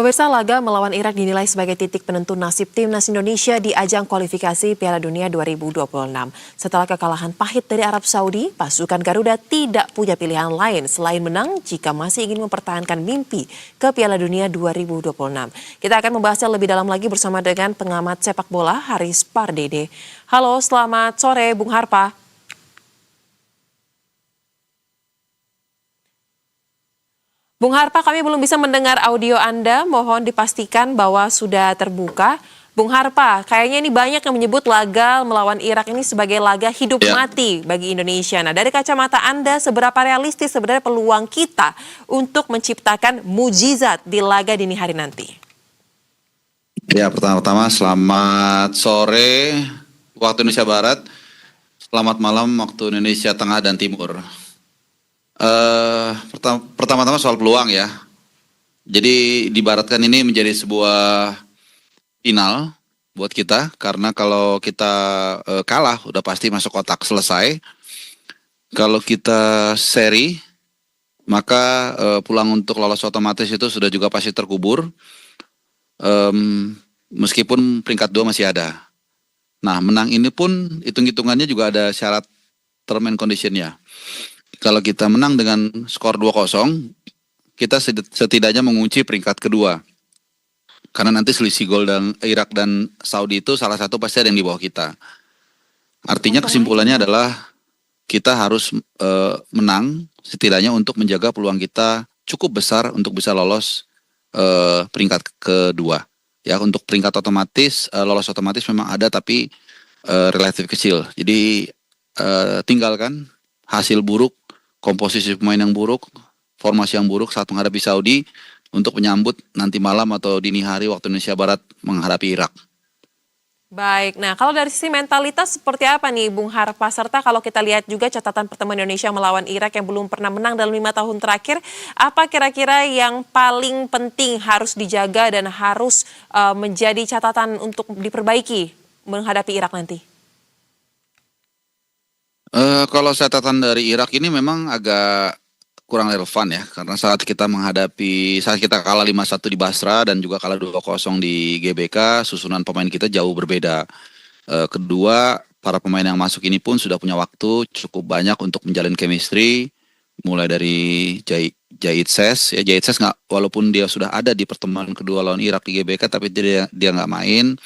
Pemirsa, laga melawan Irak dinilai sebagai titik penentu nasib timnas Indonesia di ajang kualifikasi Piala Dunia 2026. Setelah kekalahan pahit dari Arab Saudi, pasukan Garuda tidak punya pilihan lain selain menang jika masih ingin mempertahankan mimpi ke Piala Dunia 2026. Kita akan membahasnya lebih dalam lagi bersama dengan pengamat sepak bola Haris Pardede. Halo, selamat sore Bung Harpa. Bung Harpa, kami belum bisa mendengar audio Anda. Mohon dipastikan bahwa sudah terbuka. Bung Harpa, kayaknya ini banyak yang menyebut laga melawan Irak ini sebagai laga hidup mati bagi Indonesia. Nah, dari kacamata Anda, seberapa realistis sebenarnya peluang kita untuk menciptakan mujizat di laga dini hari nanti? Ya, pertama-tama selamat sore waktu Indonesia Barat, selamat malam waktu Indonesia Tengah dan Timur. Pertama-tama soal peluang ya. Jadi dibaratkan ini menjadi sebuah final buat kita, karena kalau kita kalah udah pasti masuk kotak selesai. Kalau kita seri, maka peluang untuk lolos otomatis itu sudah juga pasti terkubur. Meskipun peringkat 2 masih ada. Nah, menang ini pun hitung-hitungannya juga ada syarat term and conditionnya. Kalau kita menang dengan skor 2-0, kita setidaknya mengunci peringkat kedua. Karena nanti selisih gol dan Irak dan Saudi itu salah satu pasti ada yang di bawah kita. Artinya kesimpulannya adalah kita harus menang setidaknya untuk menjaga peluang kita cukup besar untuk bisa lolos peringkat kedua. Ya, untuk peringkat otomatis, lolos otomatis memang ada tapi relatif kecil. Jadi tinggalkan hasil buruk, komposisi pemain yang buruk, formasi yang buruk saat menghadapi Saudi untuk menyambut nanti malam atau dini hari waktu Indonesia Barat menghadapi Irak. Baik, nah kalau dari sisi mentalitas seperti apa nih Bung Harpa? Serta kalau kita lihat juga catatan pertemuan Indonesia melawan Irak yang belum pernah menang dalam 5 tahun terakhir, apa kira-kira yang paling penting harus dijaga dan harus menjadi catatan untuk diperbaiki menghadapi Irak nanti? Kalau catatan dari Irak ini memang agak kurang relevan ya, karena saat kita kalah 5-1 di Basra dan juga kalah 2-0 di GBK, susunan pemain kita jauh berbeda. Kedua, para pemain yang masuk ini pun sudah punya waktu cukup banyak untuk menjalin chemistry, mulai dari Jahit Ses. Ya, Jahit Ses walaupun dia sudah ada di pertemuan kedua lawan Irak di GBK, tapi dia nggak main.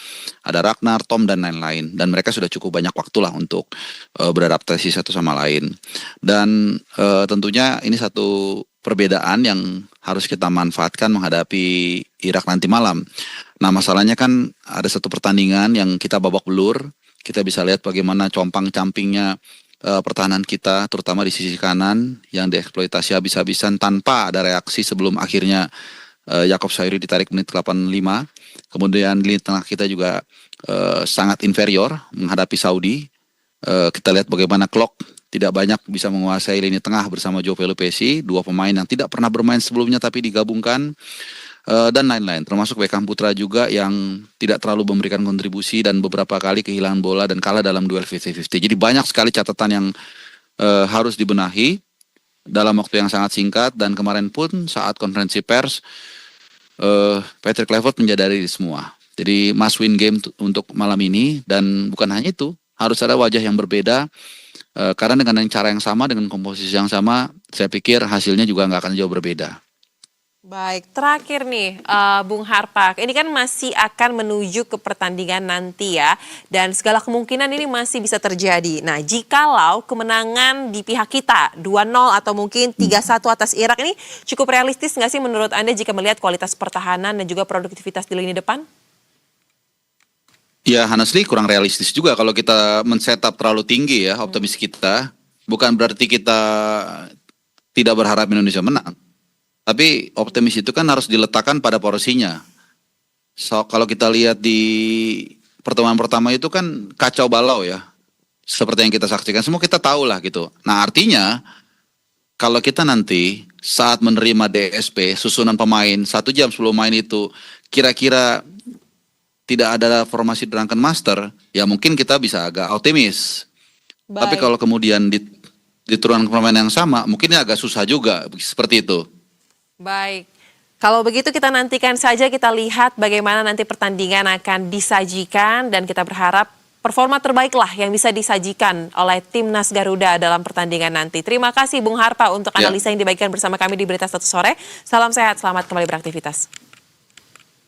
Ada Ragnar, Tom dan lain-lain, dan mereka sudah cukup banyak waktu lah untuk beradaptasi satu sama lain. Dan tentunya ini satu perbedaan yang harus kita manfaatkan menghadapi Irak nanti malam. Nah, masalahnya kan ada satu pertandingan yang kita babak belur. Kita bisa lihat bagaimana compang-campingnya pertahanan kita, terutama di sisi kanan yang dieksploitasi habis-habisan tanpa ada reaksi sebelum akhirnya Yaakob Sayuri ditarik menit 85. Kemudian lini tengah kita juga sangat inferior menghadapi Saudi. Kita lihat bagaimana Klok tidak banyak bisa menguasai lini tengah bersama Joe Pelupesi, dua pemain yang tidak pernah bermain sebelumnya tapi digabungkan, dan lain-lain. Termasuk Beckham Putra juga yang tidak terlalu memberikan kontribusi dan beberapa kali kehilangan bola dan kalah dalam duel 50-50. Jadi banyak sekali catatan yang harus dibenahi dalam waktu yang sangat singkat, dan kemarin pun saat konferensi pers Patrick Kluivert menyadari semua. Jadi must win game untuk malam ini, dan bukan hanya itu, harus ada wajah yang berbeda, karena dengan cara yang sama, dengan komposisi yang sama, saya pikir hasilnya juga nggak akan jauh berbeda. Baik, terakhir nih Bung Harpa, ini kan masih akan menuju ke pertandingan nanti ya, dan segala kemungkinan ini masih bisa terjadi. Nah, jikalau kemenangan di pihak kita 2-0 atau mungkin 3-1 atas Irak ini cukup realistis nggak sih menurut Anda jika melihat kualitas pertahanan dan juga produktivitas di lini depan? Ya, honestly kurang realistis juga kalau kita men-setup terlalu tinggi ya optimis kita. Bukan berarti kita tidak berharap Indonesia menang. Tapi optimis itu kan harus diletakkan pada porsinya. So, kalau kita lihat di pertemuan pertama itu kan kacau balau ya. Seperti yang kita saksikan, semua kita tahu lah gitu. Nah, artinya kalau kita nanti saat menerima DSP, susunan pemain 1 jam sebelum main itu kira-kira tidak ada formasi Drunken Master, ya mungkin kita bisa agak optimis. Baik. Tapi kalau kemudian diturunkan pemain yang sama, mungkin agak susah juga seperti itu. Baik, Kalau begitu kita nantikan saja, kita lihat bagaimana nanti pertandingan akan disajikan dan kita berharap performa terbaiklah yang bisa disajikan oleh Timnas Garuda dalam pertandingan nanti. Terima kasih Bung Harpa untuk analisa yang dibagikan bersama kami di Berita Satu Sore. Salam sehat, selamat kembali beraktivitas.